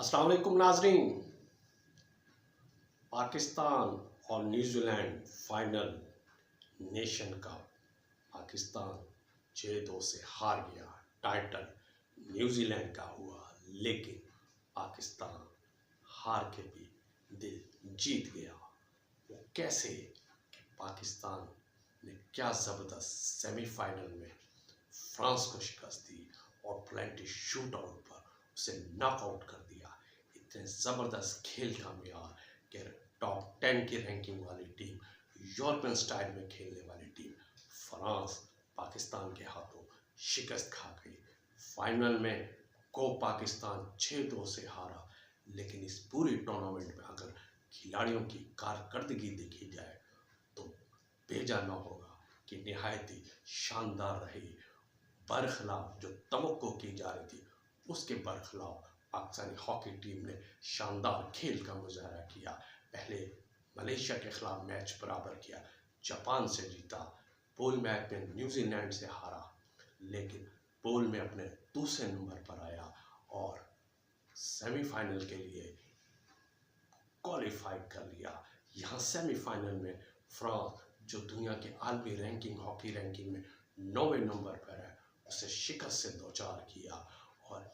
अस्सलाम वालेकुम नाजरीन। पाकिस्तान और New Zealand final nation cup. Pakistan 6-2 से हार गया। टाइटल न्यूजीलैंड का हुआ, लेकिन पाकिस्तान हार के भी दिल जीत गया। वो कैसे? पाकिस्तान ने क्या ज़बरदस्त सेमीफाइनल में फ्रांस को शिकस्त दी और पेनल्टी शूट आउट पर उसे नॉकआउट कर दिया। इतने ज़बरदस्त खेल का मेयार कि टॉप 10 की रैंकिंग वाली टीम, यूरोपियन स्टाइल में खेलने वाली टीम फ्रांस पाकिस्तान के हाथों शिकस्त खा गई। फाइनल में पाकिस्तान 6-2 से हारा, लेकिन इस पूरी टूर्नामेंट में अगर खिलाड़ियों की कारकर्दगी देखी जाए तो बेजा न होगा कि निहायत ही शानदार रही। बरखिलाफ जो तवक्को की जा रही थी उसके बरखिलाफ पाकिस्तानी हॉकी टीम ने शानदार खेल का मुजाहरा किया। पहले मलेशिया के खिलाफ मैच बराबर किया, जापान से जीता, पूल मैच में न्यूजीलैंड से हारा, लेकिन पूल में अपने दूसरे नंबर पर आया और सेमीफाइनल के लिए क्वालिफाई कर लिया। यहाँ सेमीफाइनल में फ्रांस, जो दुनिया के आलमी रैंकिंग हॉकी रैंकिंग में 9वें नंबर पर है, उसे शिकस्त से दो चार किया। और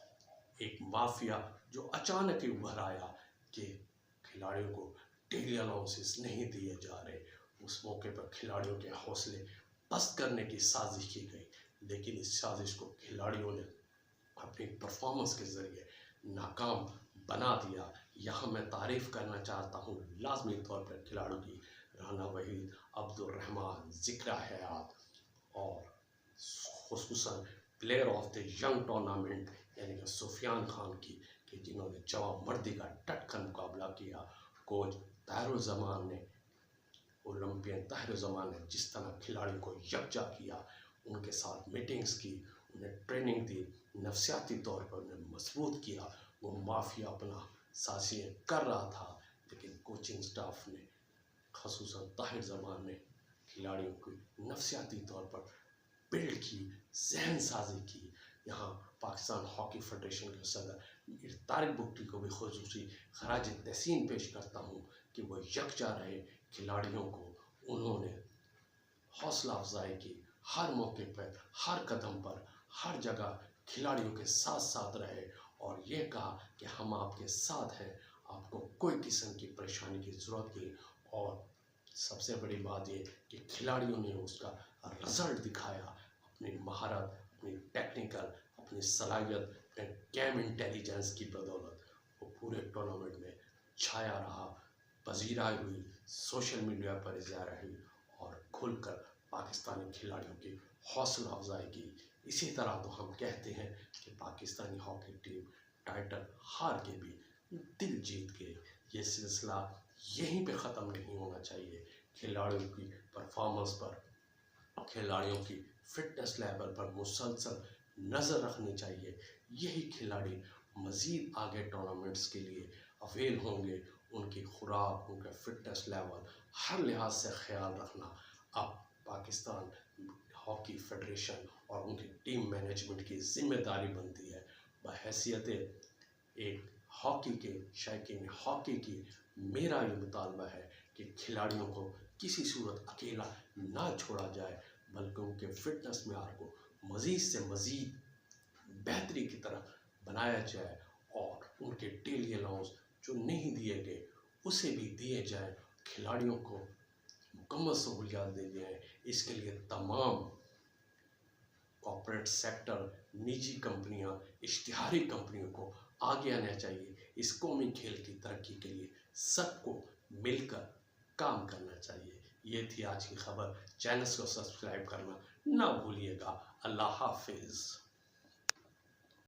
एक माफिया जो अचानक ही उभर आया कि खिलाड़ियों को डेली अलाउंसेस नहीं दिए जा रहे, उस मौके पर खिलाड़ियों के हौसले पस्त करने की साजिश की गई, लेकिन इस साजिश को खिलाड़ियों ने अपनी परफॉर्मेंस के ज़रिए नाकाम बना दिया। यहाँ मैं तारीफ़ करना चाहता हूँ लाजमी तौर पर खिलाड़ियों की, राना वहीद, अब्दुल रहमान, ज़िक्रा हयात और खुसूसन player of the young tournament यानी कि सुफियान खान की, कि जिन्होंने जवाब मर्दी का डटकर मुकाबला किया। कोच ताहिरुज़्ज़मान ने, ओलंपियन ताहिरुज़्ज़मान ने जिस तरह खिलाड़ियों को यकजा किया, उनके साथ मीटिंग्स की, उन्हें ट्रेनिंग दी, नफसियाती तौर पर उन्हें मजबूत किया। वो माफिया अपना साजिशें कर रहा था, लेकिन कोचिंग स्टाफ ने, ख़ुसूसन ताहिरुज़्ज़मान ने खिलाड़ियों को नफसियाती तौर पर बिल्ड की, जहन साजी की। यहाँ पाकिस्तान हॉकी फेडरेशन के सदर तारिक बुगटी को भी खुसूसी खराज तहसीन पेश करता हूँ कि वो यकजा रहे। खिलाड़ियों को उन्होंने हौसला अफजाई की, हर मौके पर, हर कदम पर, हर जगह खिलाड़ियों के साथ साथ रहे और ये कहा कि हम आपके साथ हैं, आपको कोई किस्म की परेशानी की ज़रूरत नहीं। और सबसे बड़ी बात ये कि खिलाड़ियों ने उसका रिजल्ट दिखाया, अपनी महारत, अपनी टेक्निकल, अपनी सलाहियत, गेम इंटेलिजेंस की बदौलत वो पूरे टूर्नामेंट में छाया रहा, पजीराई हुई, सोशल मीडिया पर इज़हार रही और खुलकर पाकिस्तानी खिलाड़ियों की हौसला अफजाई की। इसी तरह तो हम कहते हैं कि पाकिस्तानी हॉकी टीम टाइटल हार के भी दिल जीत गए। ये सिलसिला यहीं पे ख़त्म नहीं होना चाहिए। खिलाड़ियों की परफॉर्मेंस पर, खिलाड़ियों की फिटनेस लेवल पर मुसलसल नज़र रखनी चाहिए। यही खिलाड़ी मज़ीद आगे टूर्नामेंट्स के लिए अवेल होंगे। उनकी खुराक, उनका फिटनेस लेवल, हर लिहाज से ख्याल रखना अब पाकिस्तान हॉकी फेडरेशन और उनकी टीम मैनेजमेंट की जिम्मेदारी बनती है। बहैसियत एक हॉकी के शौकीन हॉकी की मेरा ये मुतालबा है कि खिलाड़ियों को किसी सूरत अकेला ना छोड़ा जाए, बल्कि उनके फिटनेस मेयार को मज़ीद से मज़ीद बेहतरी की तरफ बनाया जाए और उनके डेली अलाउंस जो नहीं दिए गए उसे भी दिए जाए। खिलाड़ियों को मुकम्मल सहूलियात दी जाए। इसके लिए तमाम कॉर्पोरेट सेक्टर, निजी कंपनियां, इश्तिहारी कंपनियों को आगे आना चाहिए। इस कौमी खेल की तरक्की के लिए सबको मिलकर काम करना चाहिए। ये थी आज की खबर। चैनल को सब्सक्राइब करना ना भूलिएगा। अल्लाह हाफिज़।